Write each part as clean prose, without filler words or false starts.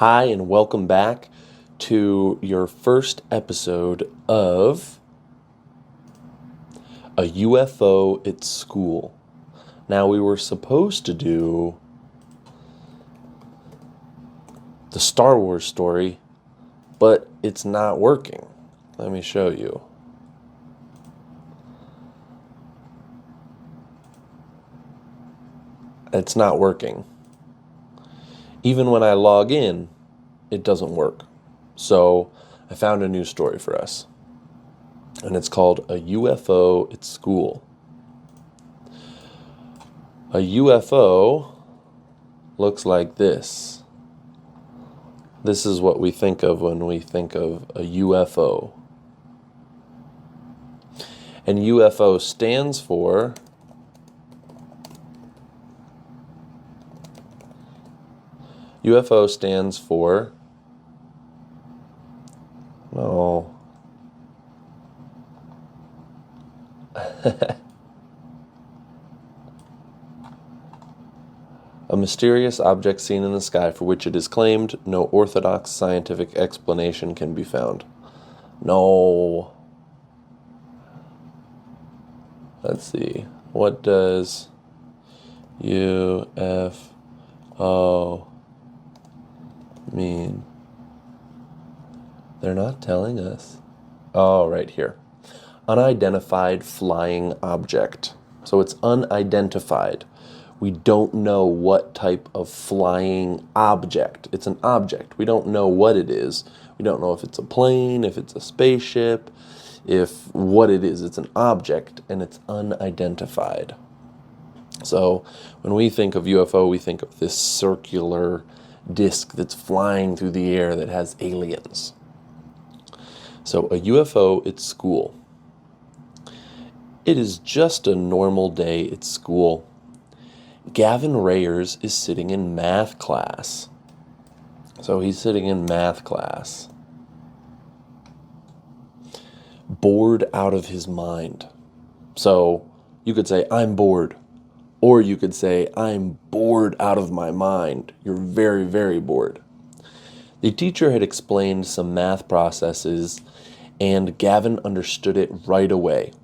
Hi, and welcome back to your first episode of a UFO at school. Now, we were supposed to do the Star Wars story, but it's not working. Let me show you. It's not working. Even when I log in, it doesn't work. So I found a new story for us. And it's called A UFO at School. A UFO looks like this. This is what we think of when we think of a UFO. And UFO stands for no. A mysterious object seen in the sky for which it is claimed no orthodox scientific explanation can be found. No. Let's see. What does UFO mean? They're not telling us. Oh, right here. Unidentified flying object. So it's unidentified. We don't know what type of flying object. It's an object. We don't know what it is. We don't know if it's a plane, if it's a spaceship, if what it is. It's an object and it's unidentified. So when we think of UFO, we think of this circular disc that's flying through the air that has aliens. So a UFO at school. It is just a normal day at school. Gavin Rayers is sitting in math class. So he's sitting in math class. Bored out of his mind. So you could say, I'm bored. Or you could say, I'm bored out of my mind. You're very, very bored. The teacher had explained some math processes, and Gavin understood it right away.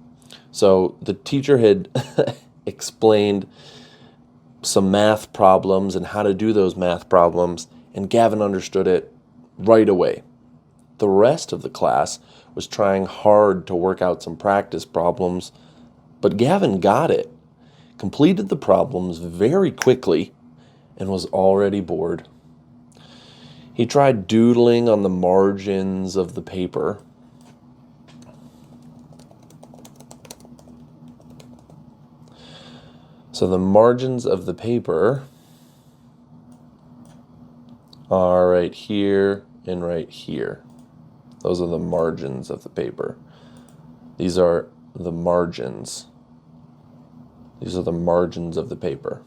So the teacher had explained some math problems and how to do those math problems, and Gavin understood it right away. The rest of the class was trying hard to work out some practice problems, but Gavin got it, completed the problems very quickly, and was already bored. He tried doodling on the margins of the paper. So the margins of the paper are right here and right here. Those are the margins of the paper. These are the margins. These are the margins of the paper.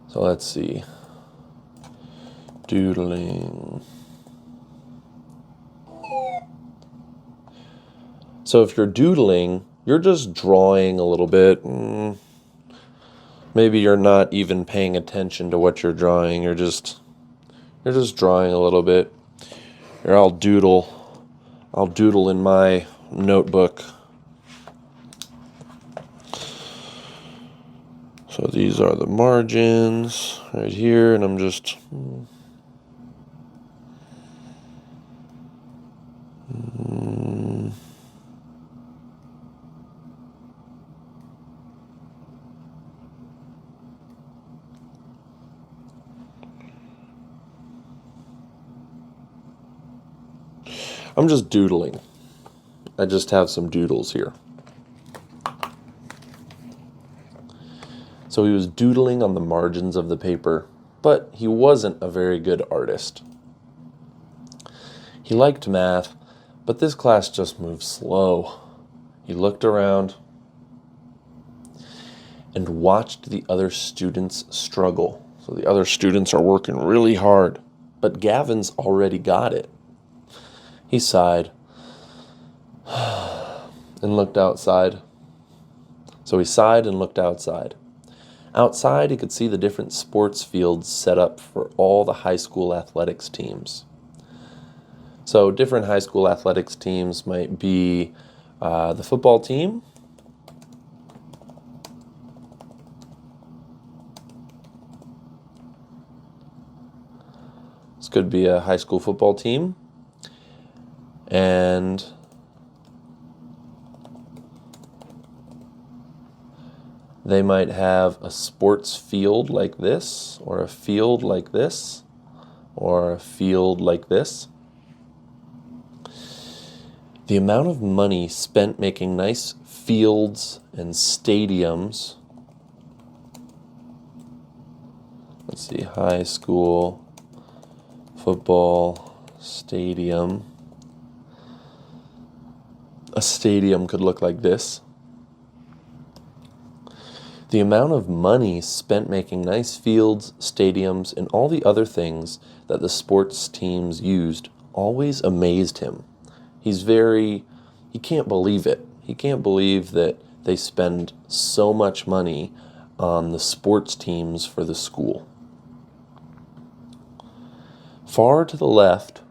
So let's see. Doodling. So if you're doodling, you're just drawing a little bit. Maybe you're not even paying attention to what you're drawing. You're just drawing a little bit. Or I'll doodle in my notebook. So these are the margins right here, and I'm just doodling. I just have some doodles here. So he was doodling on the margins of the paper, but he wasn't a very good artist. He liked math, but this class just moved slow. He looked around and watched the other students struggle. So the other students are working really hard, but Gavin's already got it. He sighed and looked outside. So he sighed and looked outside. Outside, he could see the different sports fields set up for all the high school athletics teams. So different high school athletics teams might be the football team. This could be a high school football team. And they might have a sports field like this, or a field like this, or a field like this. The amount of money spent making nice fields and stadiums. Let's see, high school football stadium. A stadium could look like this. The amount of money spent making nice fields, stadiums, and all the other things that the sports teams used always amazed him. He can't believe it. He can't believe that they spend so much money on the sports teams for the school. Far to the left,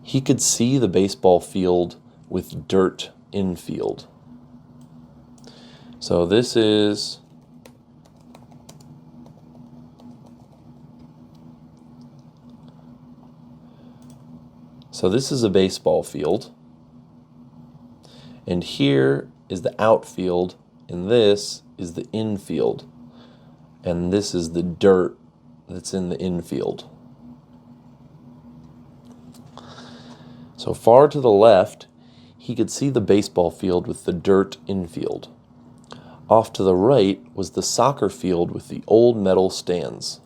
he could see the baseball field with dirt infield. So this is a baseball field. And here is the outfield, and this is the infield. And this is the dirt that's in the infield. So far to the left, he could see the baseball field with the dirt infield. Off to the right was the soccer field with the old metal stands.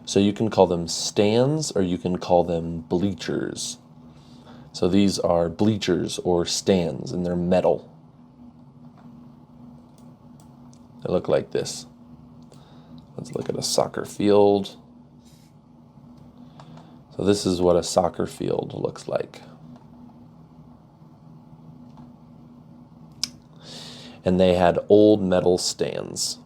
So you can call them stands or you can call them bleachers. So these are bleachers or stands, and they're metal. They look like this. Let's look at a soccer field. So this is what a soccer field looks like. And they had old metal stands.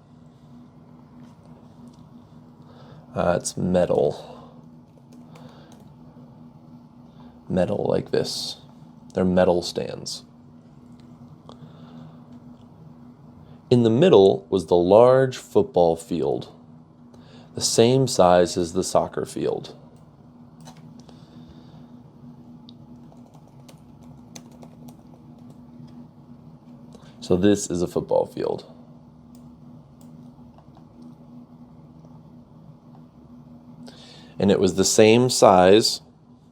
It's metal. Metal like this. They're metal stands. In the middle was the large football field, the same size as the soccer field. So this is a football field. And it was the same size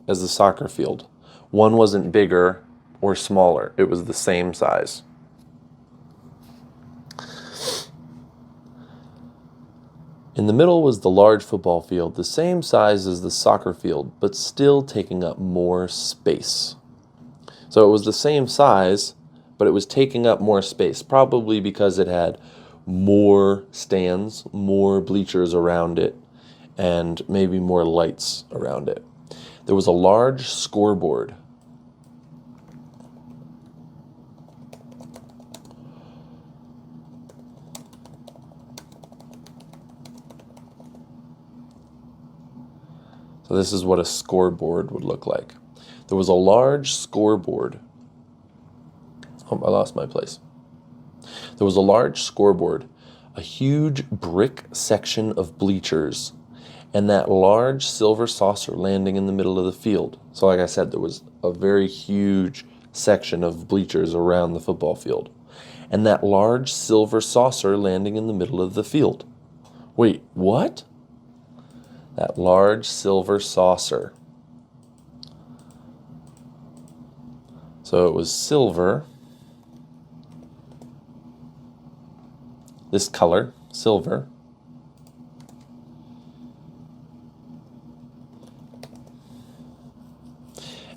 as the soccer field. One wasn't bigger or smaller. It was the same size. In the middle was the large football field, the same size as the soccer field, but still taking up more space. So it was the same size, but it was taking up more space, probably because it had more stands, more bleachers around it, and maybe more lights around it. There was a large scoreboard. So this is what a scoreboard would look like. There was a large scoreboard. Oh, I lost my place. There was a large scoreboard, a huge brick section of bleachers, and that large silver saucer landing in the middle of the field. So like I said, there was a very huge section of bleachers around the football field. And that large silver saucer landing in the middle of the field. Wait, what? That large silver saucer. So it was silver. This color, silver.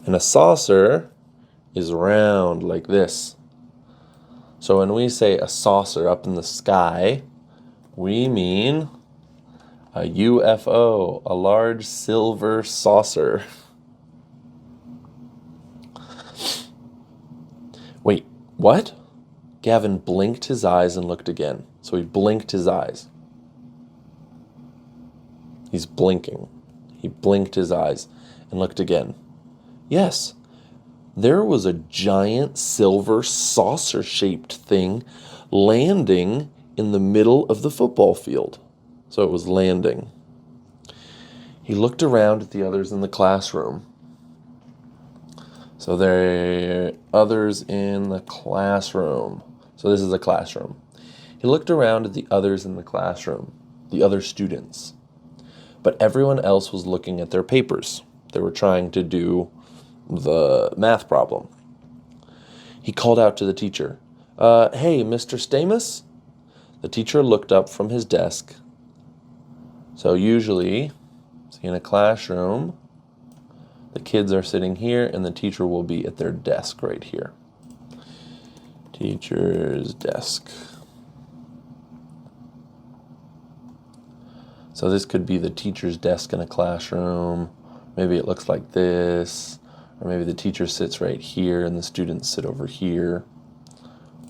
And a saucer is round like this. So when we say a saucer up in the sky, we mean a UFO, a large silver saucer. What? Gavin blinked his eyes and looked again. So he blinked his eyes. He's blinking. He blinked his eyes and looked again. Yes, there was a giant silver saucer-shaped thing landing in the middle of the football field. So it was landing. He looked around at the others in the classroom. So there are others in the classroom. So this is a classroom. He looked around at the others in the classroom, the other students. But everyone else was looking at their papers. They were trying to do the math problem. He called out to the teacher, hey, Mr. Stamus? The teacher looked up from his desk. So usually, in a classroom, the kids are sitting here and the teacher will be at their desk right here. Teacher's desk. So this could be the teacher's desk in a classroom. Maybe it looks like this. Or maybe the teacher sits right here and the students sit over here.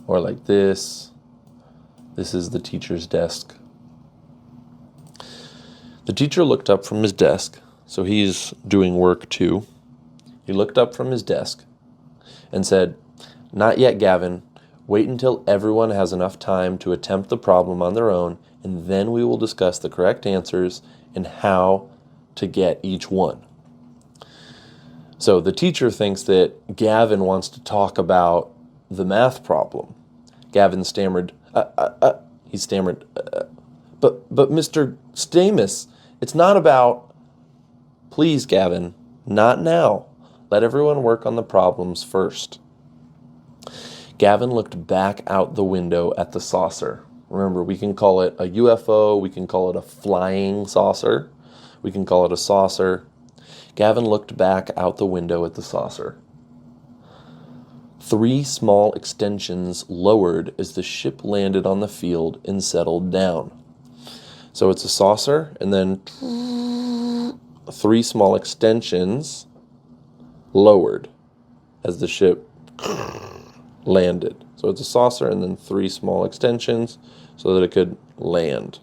Or like this. This is the teacher's desk. The teacher looked up from his desk, so he's doing work too. He looked up from his desk and said, "Not yet, Gavin. Wait until everyone has enough time to attempt the problem on their own, and then we will discuss the correct answers and how to get each one." So the teacher thinks that Gavin wants to talk about the math problem. Gavin stammered, he stammered, but Mr. Stamus, it's not about... Please, Gavin, not now. Let everyone work on the problems first. Gavin looked back out the window at the saucer. Remember, we can call it a UFO, we can call it a flying saucer, we can call it a saucer. Gavin looked back out the window at the saucer. 3 small extensions lowered as the ship landed on the field and settled down. So it's a saucer, and then 3 small extensions lowered as the ship landed. So it's a saucer and then 3 small extensions so that it could land.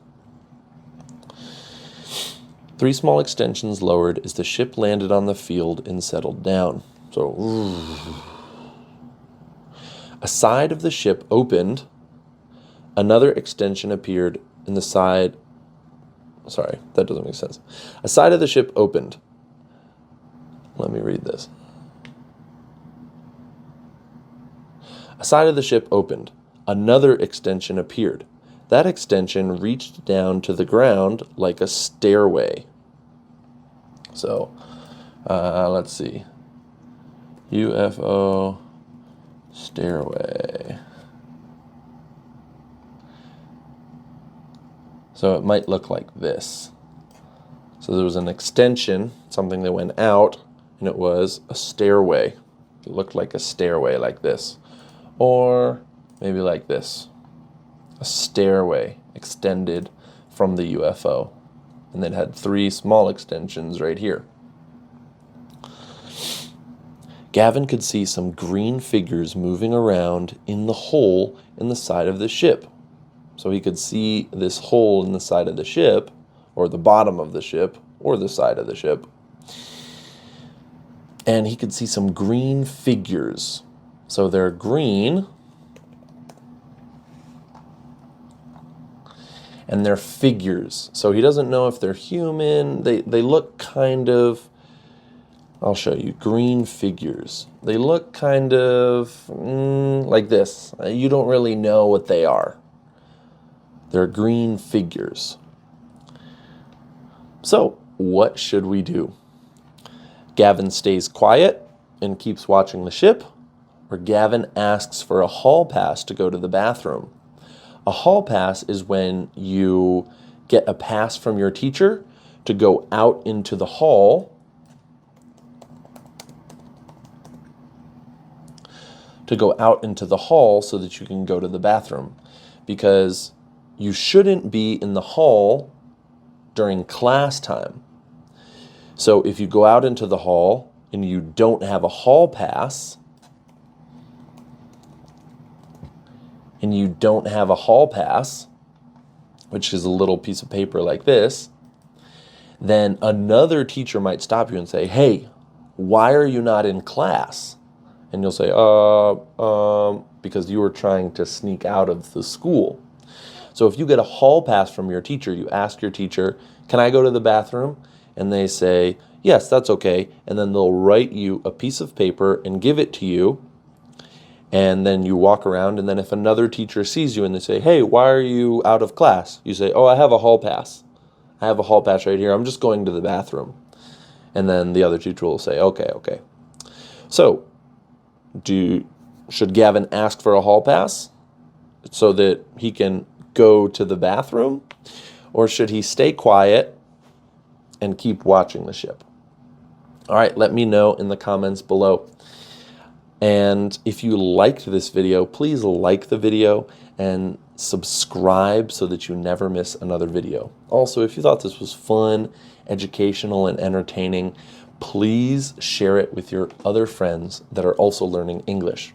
3 small extensions lowered as the ship landed on the field and settled down. So, a side of the ship opened. Another extension appeared in the side. Sorry, that doesn't make sense. A side of the ship opened. Let me read this. A side of the ship opened. Another extension appeared. That extension reached down to the ground like a stairway. So, let's see. UFO stairway. So it might look like this. So there was an extension, something that went out, and it was a stairway. It looked like a stairway like this. Or maybe like this. A stairway extended from the UFO. And then had 3 small extensions right here. Gavin could see some green figures moving around in the hole in the side of the ship. So he could see this hole in the side of the ship, or the bottom of the ship, or the side of the ship. And he could see some green figures. So they're green. And they're figures. So he doesn't know if they're human. They look kind of, I'll show you, green figures. They look kind of like this. You don't really know what they are. They're green figures. So, what should we do? Gavin stays quiet and keeps watching the ship, or Gavin asks for a hall pass to go to the bathroom. A hall pass is when you get a pass from your teacher to go out into the hall so that you can go to the bathroom. Because you shouldn't be in the hall during class time. So if you go out into the hall and you don't have a hall pass, and you don't have a hall pass, which is a little piece of paper like this, then another teacher might stop you and say, hey, why are you not in class? And you'll say, because you were trying to sneak out of the school. So if you get a hall pass from your teacher, you ask your teacher, can I go to the bathroom? And they say, yes, that's okay. And then they'll write you a piece of paper and give it to you. And then you walk around, and then if another teacher sees you and they say, hey, why are you out of class? You say, oh, I have a hall pass. I have a hall pass right here. I'm just going to the bathroom. And then the other teacher will say, okay. So, should Gavin ask for a hall pass so that he can go to the bathroom? Or should he stay quiet and keep watching the ship? All right, let me know in the comments below. And if you liked this video, please like the video and subscribe so that you never miss another video. Also, if you thought this was fun, educational, and entertaining, please share it with your other friends that are also learning English.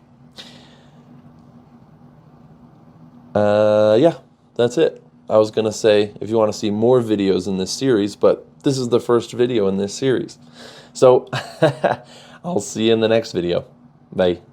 Yeah, that's it. I was going to say if you want to see more videos in this series, but this is the first video in this series. So I'll see you in the next video. Bye.